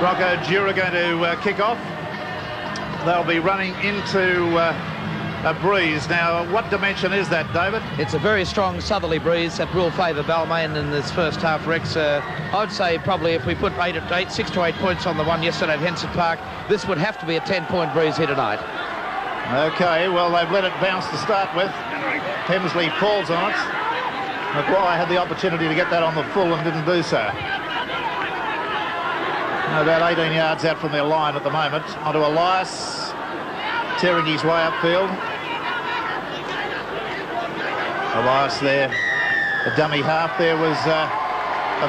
Rocco Dura going to kick off. They'll be running into a breeze. Now, what dimension is that, David? It's a very strong southerly breeze that will favour Balmain in this first half, Rex. I'd say probably if we put 6 to 8 points on the one yesterday at Henson Park, this would have to be a 10-point breeze here tonight. Okay, well, they've let it bounce to start with. Hemsley falls on it. Maguire had the opportunity to get that on the full and didn't do so. About 18 yards out from their line at the moment. Onto Elias, tearing his way upfield. Elias there, a dummy half. There was a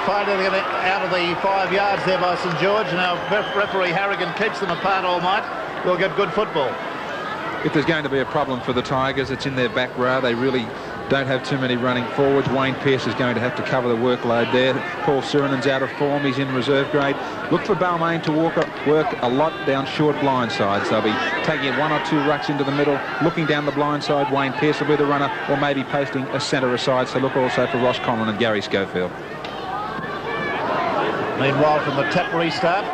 failure to get out of the 5 yards there by St George. Now referee Harrigan keeps them apart all night. We'll get good football. If there's going to be a problem for the Tigers, it's in their back row. They really don't have too many running forwards. Wayne Pearce is going to have to cover the workload there. Paul Surinen's out of form. He's in reserve grade. Look for Balmain to work a lot down short blind sides. They'll be taking 1 or 2 rucks into the middle, looking down the blind side. Wayne Pearce will be the runner, or maybe posting a centre aside. So look also for Ross Conlon and Gary Schofield. Meanwhile, from the tap restart,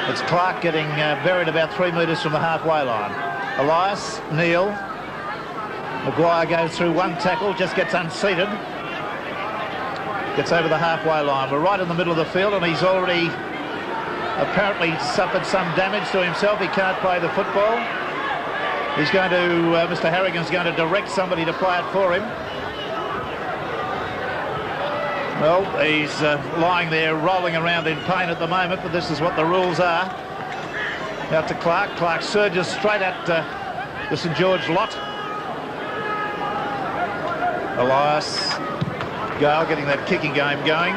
it's Clark getting buried about 3 metres from the halfway line. Elias, Neal. Maguire goes through one tackle, just gets unseated. Gets over the halfway line. We're right in the middle of the field, and he's already apparently suffered some damage to himself. He can't play the football. He's going to, Mr. Harrigan's going to direct somebody to play it for him. Well, he's lying there rolling around in pain at the moment, but this is what the rules are. Out to Clark. Clark surges straight at the St George lot. Elias, Gale getting that kicking game going.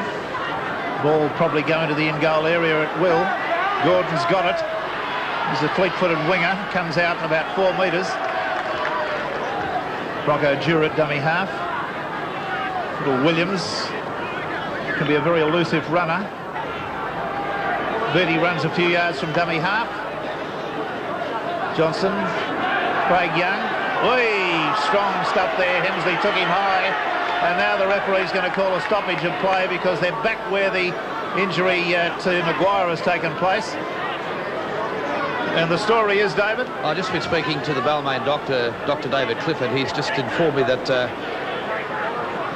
Ball probably going to the in-goal area at will. Gordon's got it. He's a fleet-footed winger. Comes out in about 4 metres. Rocco Dura at dummy half. Little Williams can be a very elusive runner. Beattie runs a few yards from dummy half. Johnson, Craig Young. Oi, strong stuff there. Hemsley took him high, and now the referee's going to call a stoppage of play because they're back where the injury to Maguire has taken place. And the story is, David? I've just been speaking to the Balmain doctor, Dr. David Clifford. He's just informed me that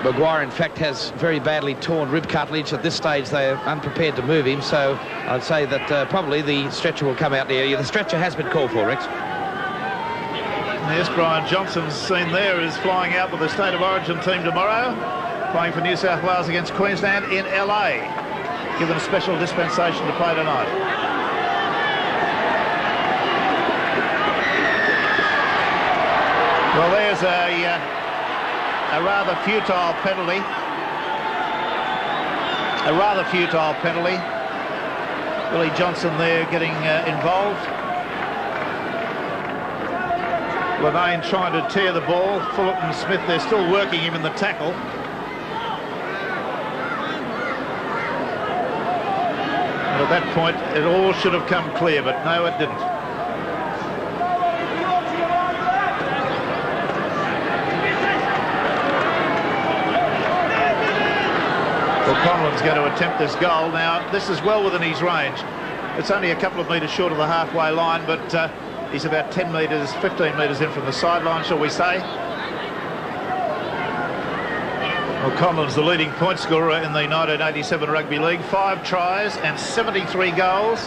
Maguire, in fact, has very badly torn rib cartilage. At this stage, they're unprepared to move him, so I'd say that probably the stretcher will come out there. The stretcher has been called for, Rex. Yes, Brian Johnson's seen there is flying out with the State of Origin team tomorrow, playing for New South Wales against Queensland in LA. Given a special dispensation to play tonight. Well, there's a rather futile penalty. A rather futile penalty. Billy Johnson there getting involved. Levine trying to tear the ball. Fullerton and Smith, they're still working him in the tackle. And at that point, it all should have come clear, but no, it didn't. Well, Conlon's going to attempt this goal. Now, this is well within his range. It's only a couple of metres short of the halfway line, but he's about 10 metres, 15 metres in from the sideline, shall we say. Well, Conlon's the leading point scorer in the 1987 Rugby League. 5 tries and 73 goals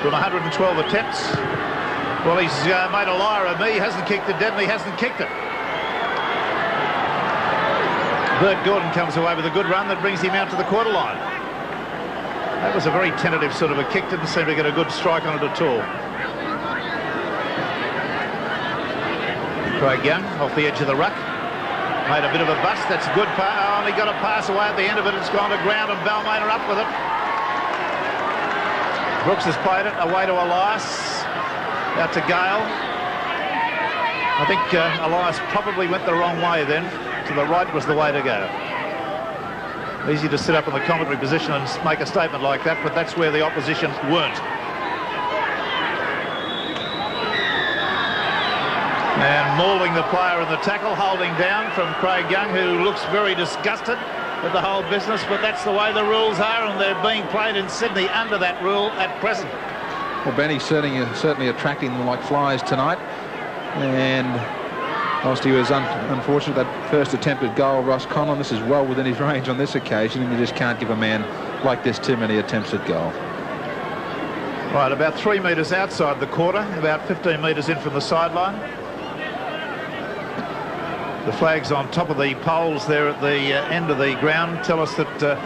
from 112 attempts. Well, he's made a liar of me. He hasn't kicked it dead, and he hasn't kicked it. Bert Gordon comes away with a good run that brings him out to the quarter line. That was a very tentative sort of a kick. Didn't seem to get a good strike on it at all. Craig Young off the edge of the ruck. Made a bit of a bust. That's a good pass. Oh, and he got a pass away at the end of it. It's gone to ground, and Balmain are up with it. Brooks has played it away to Elias. Out to Gale. I think Elias probably went the wrong way then. To the right was the way to go. Easy to sit up in the commentary position and make a statement like that, but that's where the opposition weren't. And mauling the player in the tackle, holding down from Craig Young, who looks very disgusted. at the whole business, but that's the way the rules are, and they're being played in Sydney under that rule at present. Well, Benny's certainly attracting them like flies tonight. And whilst he was unfortunate that first attempted goal, Ross Conlon, this is well within his range on this occasion, and you just can't give a man like this too many attempts at goal. Right, about 3 metres outside the quarter, about 15 metres in from the sideline. The flags on top of the poles there at the end of the ground tell us that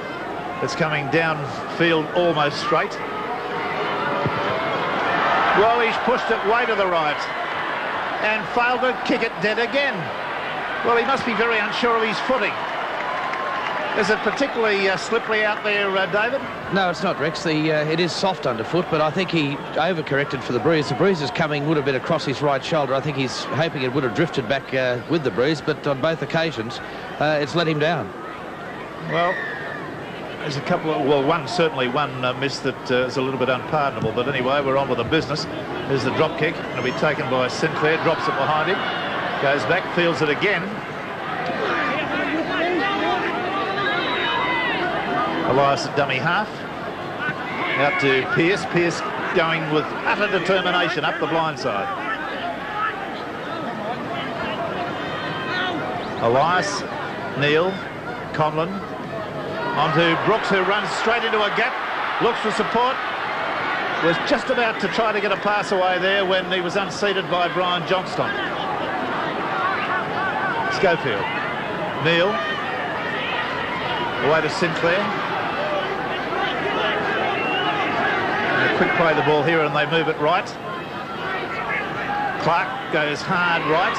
it's coming downfield almost straight. Well, he's pushed it way to the right and failed to kick it dead again. Well, he must be very unsure of his footing. Is it particularly slippery out there, David? No, it's not, Rex. It is soft underfoot, but I think he overcorrected for the breeze. The breeze is coming, would have been across his right shoulder. I think he's hoping it would have drifted back with the breeze, but on both occasions, it's let him down. Well, there's a couple of, well, certainly one miss that is a little bit unpardonable, but anyway, we're on with the business. There's the drop kick. It'll be taken by Sinclair, drops it behind him, goes back, fields it again. Elias at dummy half. Out to Pearce. Pearce going with utter determination up the blind side. Elias, Neil, Conlon. On to Brooks, who runs straight into a gap. Looks for support. Was just about to try to get a pass away there when he was unseated by Brian Johnston. Schofield. Neil. Away to Sinclair. Quick play the ball here and they move it right. Clark goes hard right.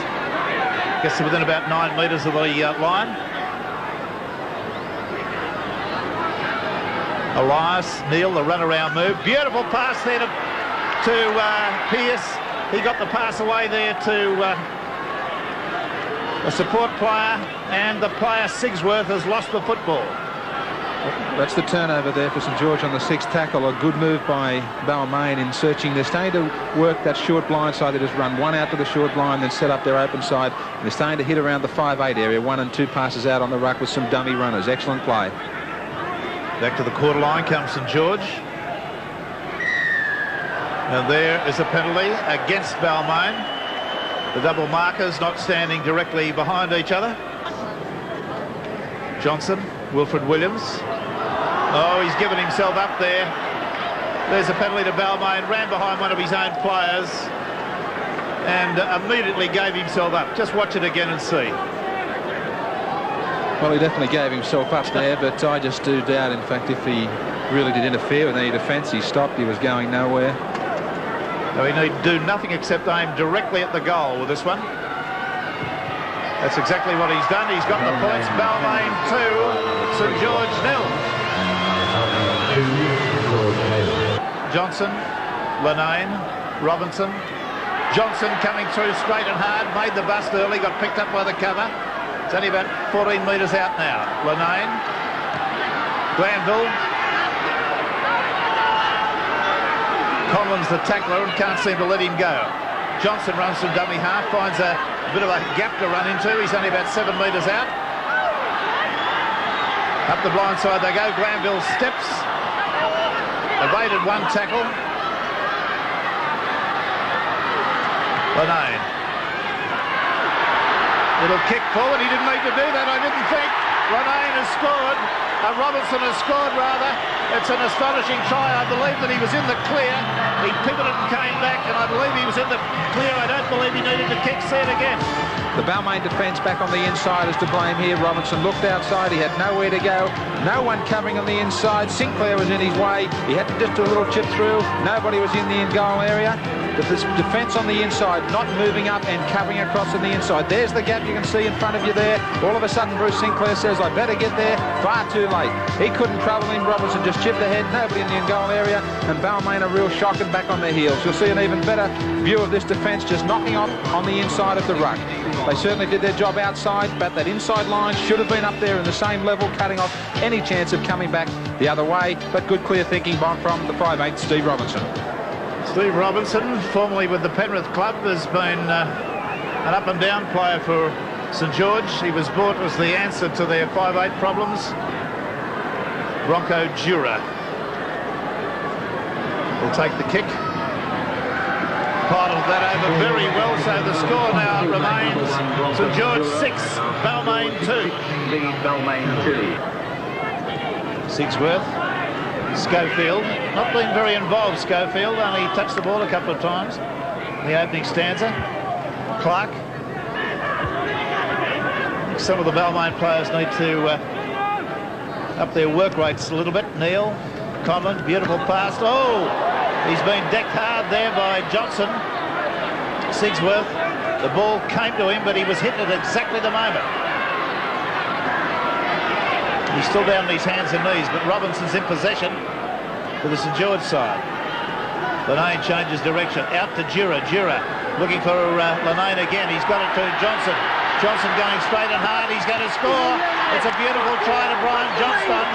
Gets to within about 9 metres of the line. Elias, Neil, the run-around move. Beautiful pass there to Pearce. He got the pass away there to a support player, and the player Sigsworth has lost the football. That's the turnover there for St George on the 6th tackle. A good move by Balmain in searching. They're starting to work that short blind side. They just run one out to the short line, then set up their open side. And they're starting to hit around the 5-8 area. 1 and 2 passes out on the ruck with some dummy runners. Excellent play. Back to the quarter line comes St George. And there is a penalty against Balmain. The double markers not standing directly behind each other. Johnson, Wilfred Williams. Oh, he's given himself up there. There's a penalty to Balmain. Ran behind one of his own players and immediately gave himself up. Just watch it again and see. Well, he definitely gave himself up there, but I just do doubt, in fact, if he really did interfere with any defence. He stopped. He was going nowhere. No, he need do nothing except aim directly at the goal with this one. That's exactly what he's done. He's got the points. Balmain 2, St George 0. Johnson, Lanane, Robinson. Johnson coming through straight and hard, made the bust early, got picked up by the cover. It's only about 14 metres out now. Lanane, Glanville. Conlon's the tackler and can't seem to let him go. Johnson runs from dummy half, finds a bit of a gap to run into. He's only about 7 metres out. Up the blind side they go. Glanville steps. Evaded one tackle. Lanane. Little kick forward. He didn't need to do that, I didn't think. Lanane has scored. Robinson has scored, rather. It's an astonishing try. I believe that he was in the clear. He pivoted and came back, and I believe he was in the clear. I don't believe he needed to kick. See it again. The Balmain defence back on the inside is to blame here. Robinson looked outside. He had nowhere to go. No one covering on the inside. Sinclair was in his way. He had to just do a little chip through. Nobody was in the in-goal area. But this defence on the inside, not moving up and covering across on the inside. There's the gap you can see in front of you there. All of a sudden, Bruce Sinclair says, I better get there. Far too late. He couldn't trouble him. Robinson just chipped ahead. Nobody in the in-goal area. And Balmain a real shock and back on their heels. You'll see an even better view of this defence just knocking off on the inside of the ruck. They certainly did their job outside, but that inside line should have been up there in the same level, cutting off any chance of coming back the other way. But good clear thinking from the 5'8", Steve Robinson. Steve Robinson, formerly with the Penrith club, has been an up-and-down player for St George. He was bought as the answer to their 5'8" problems. Bronco Dura will take the kick. Piled that over very well, so the score now remains St George 6, Balmain 2. Balmain 2. Sigsworth, Schofield, not being very involved. Schofield only touched the ball a couple of times in the opening stanza. Clark. Some of the Balmain players need to up their work rates a little bit. Neil, Conlon, beautiful pass. Oh, he's been decked hard there by Johnson. Sigsworth, the ball came to him, but he was hit at exactly the moment. He's still down on his hands and knees, but Robinson's in possession for the St George side. Lanane changes direction, out to Dura. Dura looking for Lanane again. He's got it to Johnson. Johnson going straight and hard. He's going to score. It's a beautiful try to Brian Johnston.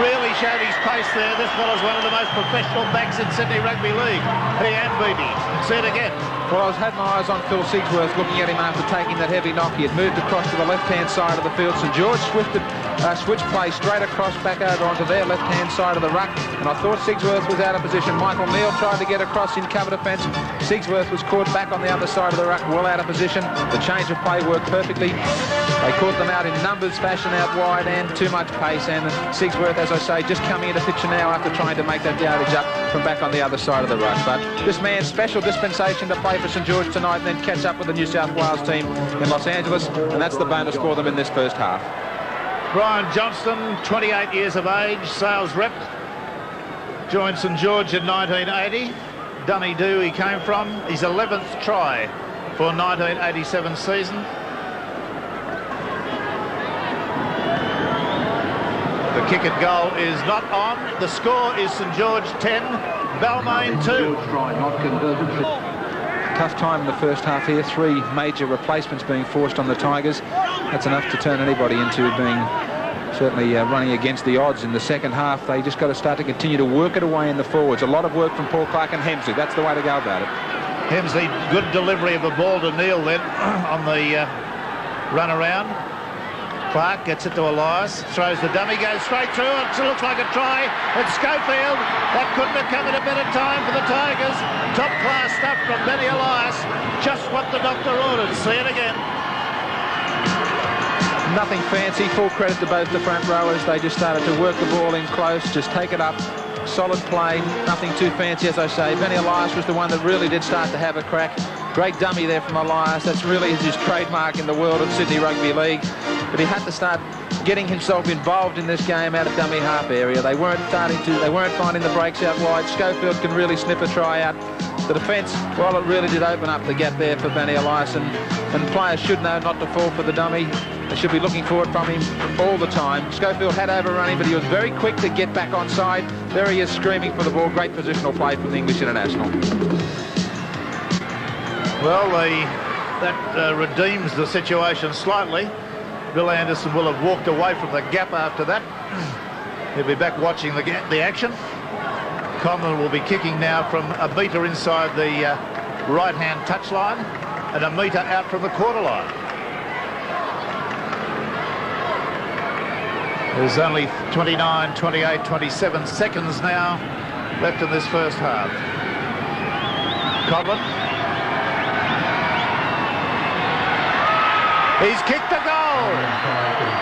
Really showed his pace there. This fellow's one of the most professional backs in Sydney Rugby League. He and Beattie. See it again. Well, I had my eyes on Phil Sigsworth looking at him after taking that heavy knock. He had moved across to the left-hand side of the field. St George switched play straight across back over onto their left-hand side of the ruck, and I thought Sigsworth was out of position. Michael Neal tried to get across in cover defence. Sigsworth was caught back on the other side of the ruck, well out of position. The change of play worked perfectly. They caught them out in numbers fashion out wide and too much pace, and Sigsworth, as I say, just coming into picture now after trying to make that yardage up from back on the other side of the ruck. But this man's special dispensation to play for St George tonight and then catch up with the New South Wales team in Los Angeles, and that's the bonus for them in this first half. Brian Johnston, 28 years of age, sales rep, joined St George in 1980. Dunedoo he came from, his 11th try for 1987 season. The kick at goal is not on. The score is St George 10, Balmain 2. Tough time in the first half here. 3 major replacements being forced on the Tigers. That's enough to turn anybody into being certainly running against the odds in the second half. They just got to start to continue to work it away in the forwards. A lot of work from Paul Clark and Hemsley. That's the way to go about it. Hemsley, good delivery of the ball to Neil then on the run around. Clark gets it to Elias, throws the dummy, goes straight through. It looks like a try. It's Schofield. That couldn't have come at a better time for the Tigers. Top class stuff from Benny Elias. Just what the doctor ordered. See it again. Nothing fancy. Full credit to both the front rowers. They just started to work the ball in close, just take it up. Solid play, nothing too fancy, as I say. Benny Elias was the one that really did start to have a crack. Great dummy there from Elias. That's really his trademark in the world of Sydney Rugby League. But he had to start getting himself involved in this game out of dummy half area. They weren't finding the breaks out wide. Schofield can really snip a try out. The defence, well, it really did open up the gap there for Benny Elias, and players should know not to fall for the dummy. They should be looking for it from him all the time. Schofield had overrun him, but he was very quick to get back on side. There he is screaming for the ball. Great positional play from the English international. Well, that redeems the situation slightly. Bill Anderson will have walked away from the gap after that. He'll be back watching the action. Conlon will be kicking now from a metre inside the right-hand touchline and a metre out from the quarter line. There's only 29, 28, 27 seconds now left in this first half. Conlon. He's kicked the goal.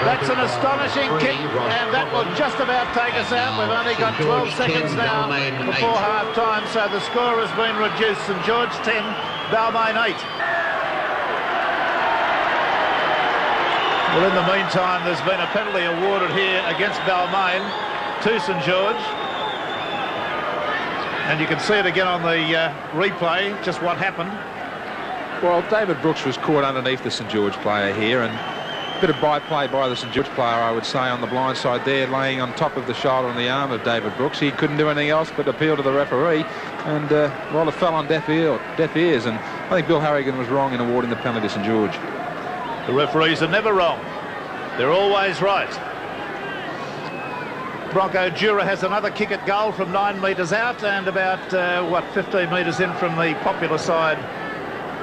That's an astonishing kick, and that will just about take us out. We've only got 12 seconds now before half-time, so the score has been reduced. St George 10, Balmain 8. Well, in the meantime, there's been a penalty awarded here against Balmain to St George. And you can see it again on the replay, just what happened. Well, David Brooks was caught underneath the St George player here, and a bit of by-play by the St George player, I would say, on the blind side there, laying on top of the shoulder and the arm of David Brooks. He couldn't do anything else but appeal to the referee, and, well, it fell on deaf ears, and I think Bill Harrigan was wrong in awarding the penalty to St George. The referees are never wrong. They're always right. Bronco Dura has another kick at goal from 9 metres out and about, 15 metres in from the popular side,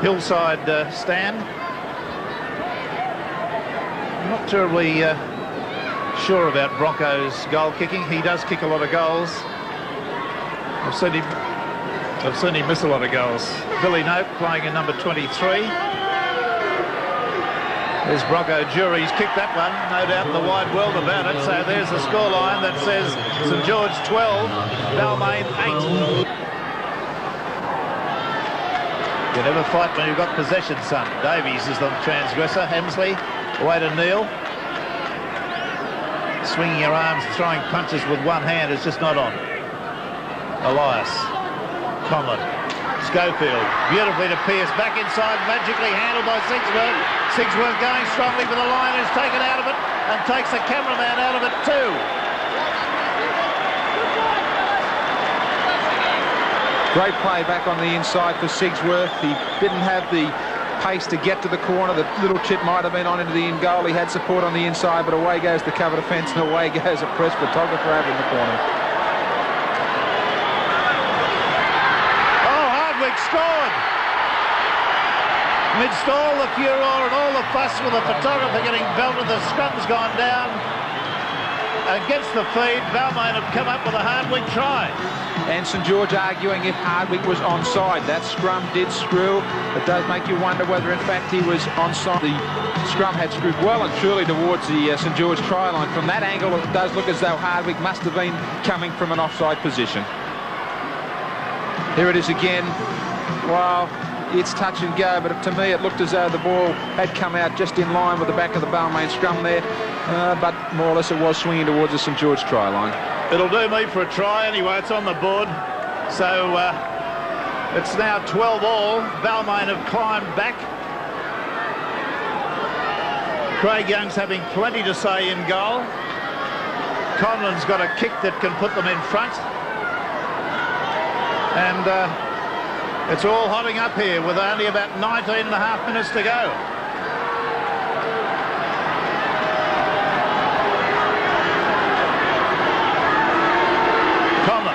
hillside stand. I'm not terribly sure about Bronco's goal kicking. He does kick a lot of goals. I've seen him miss a lot of goals. Billy Nope playing in number 23. There's Bronco Jury's kicked that one, no doubt in the wide world about it. So there's the scoreline that says St George 12, Balmain 8. You never fight when you've got possession, son. Davies is the transgressor. Hemsley, away to Neil. Swinging your arms, throwing punches with one hand is just not on. Elias, Conlon, Schofield, beautifully to Pearce, back inside, magically handled by Sigsworth. Sigsworth going strongly, but the line is taken out of it and takes the cameraman out of it too. Great play back on the inside for Sigsworth. He didn't have the pace to get to the corner. The little chip might have been on into the in goal. He had support on the inside, but away goes the cover defence and away goes a press photographer over in the corner. Oh, Hardwick scored! Amidst all the furore and all the fuss with the photographer getting belted, the scrum's gone down. Against the feed, Balmain have come up with a Hardwick try. And St George arguing if Hardwick was onside. That scrum did screw. It does make you wonder whether in fact he was onside. The scrum had screwed well and truly towards the St George try line. From that angle it does look as though Hardwick must have been coming from an offside position. Here it is again. Well, it's touch and go, but to me it looked as though the ball had come out just in line with the back of the Balmain scrum there, but more or less it was swinging towards the St George try line. It'll do me for a try anyway. It's on the board, so it's now 12-all. Balmain have climbed back. Craig Young's having plenty to say in goal. Conlon's got a kick that can put them in front, and it's all hotting up here with only about 19 and a half minutes to go. Conlon.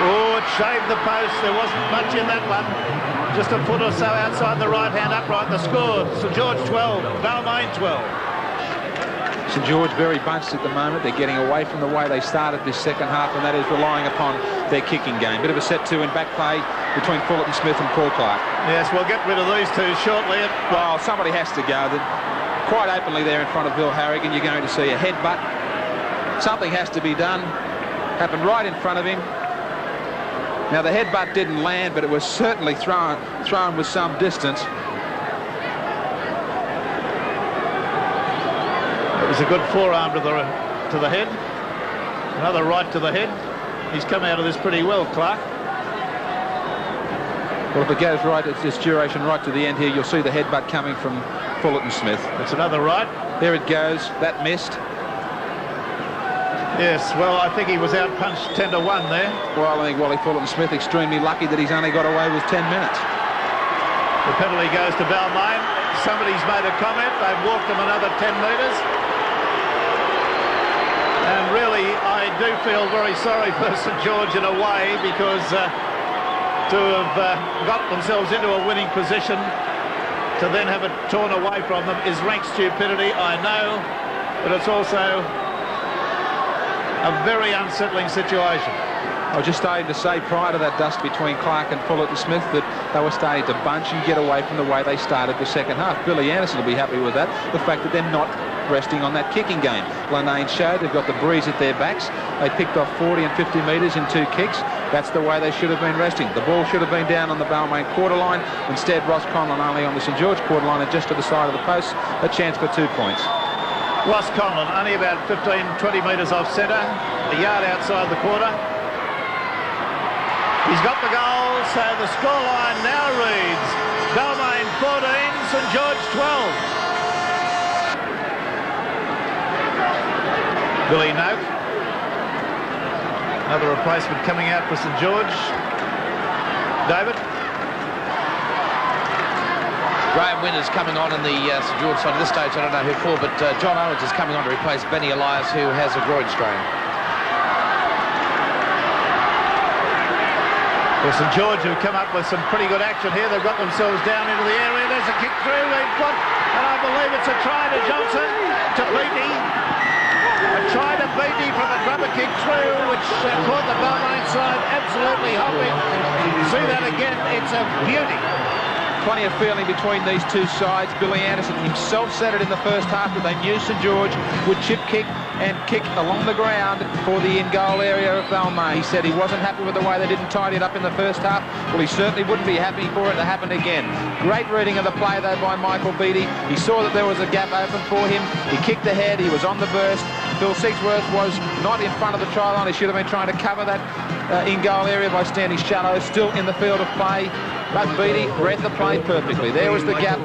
Oh, it shaved the post. There wasn't much in that one. Just a foot or so outside the right-hand upright. The score, St George 12, Balmain 12. St George very bunched at the moment. They're getting away from the way they started this second half, and that is relying upon their kicking game. Bit of a set two in back play between Fullerton Smith and Paul Clark. Yes, we'll get rid of these two shortly. Well, somebody has to go. They're quite openly there in front of Bill Harrigan. You're going to see a headbutt. Something has to be done. Happened right in front of him. Now, the headbutt didn't land, but it was certainly thrown with some distance. It was a good forearm to the head. Another right to the head. He's come out of this pretty well, Clark. Well, if it goes right, it's this duration right to the end here. You'll see the headbutt coming from Fullerton Smith. It's another right. There it goes. That missed. Yes, well, I think he was out-punched 10-1 there. Well, I think Wally Fullerton Smith extremely lucky that he's only got away with 10 minutes. The penalty goes to Balmain. Somebody's made a comment. They've walked him another 10 metres. And really, I do feel very sorry for St George in a way, because to have got themselves into a winning position, to then have it torn away from them is rank stupidity, I know, but it's also a very unsettling situation. I was just starting to say prior to that dust between Clark and Fullerton Smith that they were starting to bunch and get away from the way they started the second half. Billy Anderson will be happy with that, the fact that they're not resting on that kicking game. Lanane showed they've got the breeze at their backs. They picked off 40 and 50 metres in 2 kicks. That's the way they should have been resting. The ball should have been down on the Balmain quarter line. Instead, Ross Conlon only on the St George quarter line and just to the side of the post, a chance for 2 points. Ross Conlon only about 15-20 metres off centre, a yard outside the quarter. He's got the goal, so the scoreline now reads Balmain 14, St George 12. Billy Noak. Another replacement coming out for St George. David. Graham Winter's coming on in the St George side. At this stage, I don't know who for, but John Owens is coming on to replace Benny Elias, who has a groin strain. Well, St George have come up with some pretty good action here. They've got themselves down into the area. There's a kick through. They've got And I believe it's a try to Johnson, to Beattie. A try to Beattie from a grubber kick through, which caught the Balmain side absolutely hopping. See that again, it's a beauty. Plenty of feeling between these two sides. Billy Anderson himself said it in the first half that they knew St George would chip kick and kick along the ground for the in-goal area of Balmain. He said he wasn't happy with the way they didn't tidy it up in the first half. Well, he certainly wouldn't be happy for it to happen again. Great reading of the play, though, by Michael Beattie. He saw that there was a gap open for him. He kicked ahead. He was on the burst. Phil Sigsworth was not in front of the try line. He should have been trying to cover that in-goal area by standing shallow, still in the field of play. But Beattie read the play perfectly. There was the gap.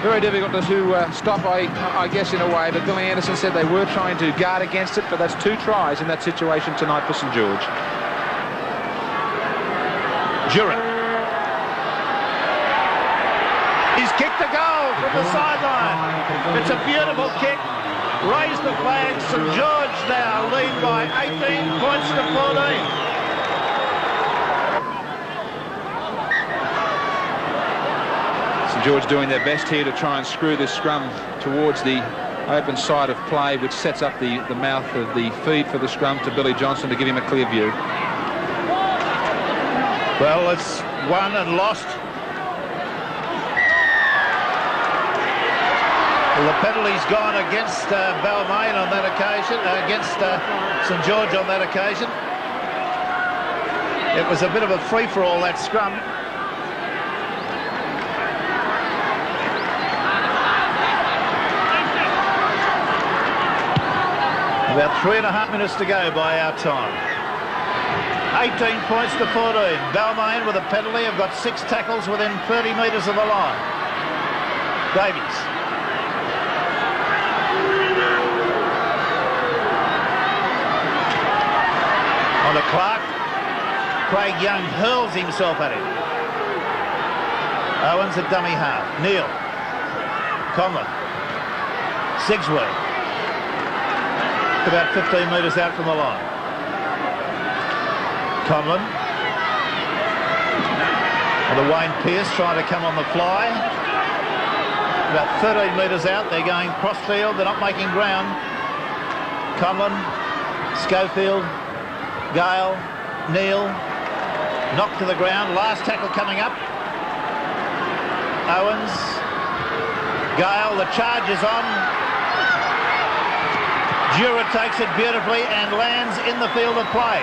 Very difficult to stop, I guess, in a way. But Billy Anderson said they were trying to guard against it, but that's 2 tries in that situation tonight for St George. Duran. He's kicked the goal from the sideline. It's a beautiful kick. Raise the flag. St George now lead by 18 points to 14. George doing their best here to try and screw this scrum towards the open side of play, which sets up the mouth of the feed for the scrum to Billy Johnson to give him a clear view. Well, it's won and lost. Well, the penalty's gone against Balmain on that occasion, against St George on that occasion. It was a bit of a free-for-all, that scrum. About 3.5 minutes to go by our time. 18 points to 14. Balmain with a penalty have got 6 tackles within 30 metres of the line. Davies. On to Clark. Craig Young hurls himself at him. Owens at dummy half. Neal. Conlon. Sigsworth. About 15 metres out from the line. Conlon. And Wayne Pearce trying to come on the fly. About 13 metres out. They're going cross-field. They're not making ground. Conlon. Schofield. Gale. Neal. Knocked to the ground. Last tackle coming up. Owens. Gale. The charge is on. Jura takes it beautifully and lands in the field of play.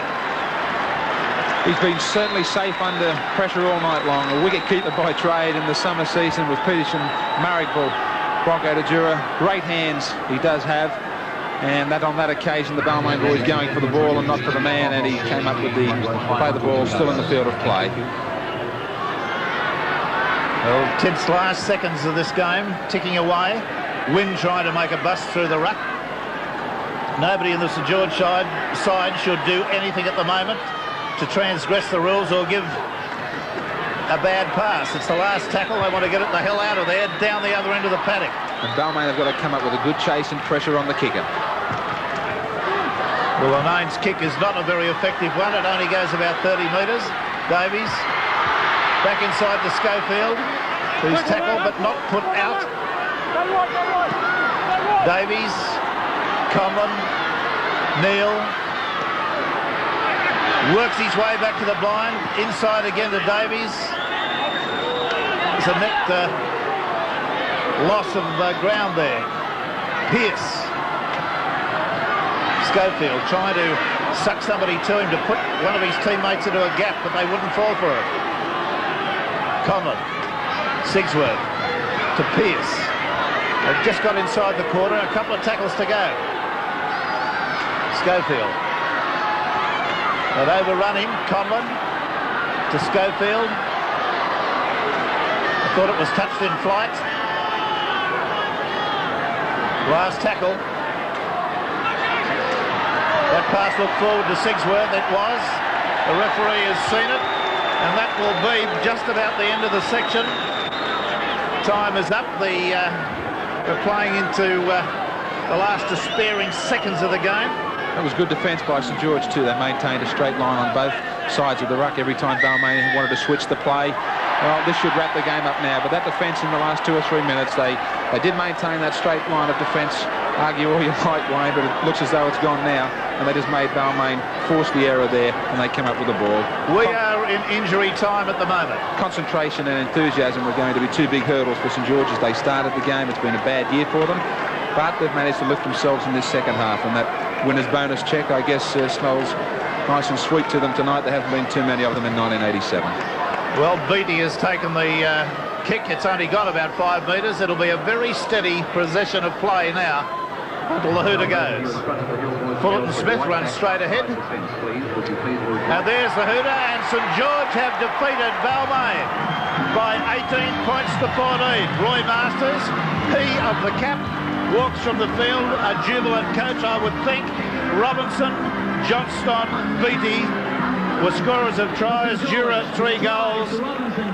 He's been certainly safe under pressure all night long. A wicket keeper by trade in the summer season with Peterson married for Bronco de Jura. Great hands he does have. And that on that occasion, the Balmain boys going for the ball and not for the man, and he came up with the play the ball still in the field of play. Well, tense last seconds of this game, ticking away. Wynn trying to make a bust through the ruck. Nobody in the St George side should do anything at the moment to transgress the rules or give a bad pass. It's the last tackle. They want to get it the hell out of there, down the other end of the paddock. And Balmain have got to come up with a good chase and pressure on the kicker. Well, Lanane's kick is not a very effective one. It only goes about 30 metres. Davies back inside to Schofield, who's tackled but not put out. Davies. Conlon, Neal, works his way back to the blind, inside again to Davies. It's a net loss of ground there. Pearce. Schofield trying to suck somebody to him to put one of his teammates into a gap, but they wouldn't fall for it. Conlon, Sigsworth to Pearce. They've just got inside the corner, a couple of tackles to go. Schofield. They've overrun him. Conlon to Schofield. I thought it was touched in flight. Last tackle. That pass looked forward to Sigsworth. It was. The referee has seen it. And that will be just about the end of the section. Time is up. We're playing into the last despairing seconds of the game. That was good defence by St George too. They maintained a straight line on both sides of the ruck every time Balmain wanted to switch the play. Well, this should wrap the game up now, but that defence in the last 2 or 3 minutes, they did maintain that straight line of defence. Argue all you like, Wayne, but it looks as though it's gone now, and they just made Balmain force the error there, and they come up with the ball. We are in injury time at the moment. Concentration and enthusiasm were going to be two big hurdles for St George's. They started the game. It's been a bad year for them, but they've managed to lift themselves in this second half, and that winner's bonus check, I guess, smells nice and sweet to them tonight. There haven't been too many of them in 1987. Well, Beattie has taken the kick. It's only got about 5 metres. It'll be a very steady possession of play now until the hooter goes. Fullerton Smith runs straight ahead. And there's the hooter, and St George have defeated Balmain by 18 points to 14. Roy Masters, he of the cap, walks from the field, a jubilant coach, I would think. Robinson, Johnston, Beattie were scorers of tries. Dura 3 goals,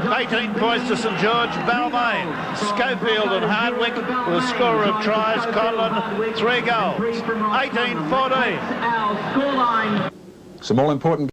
18 points to St George. Balmain, Schofield and Hardwick were scorer of tries. Conlon 3 goals, 18-14. some all important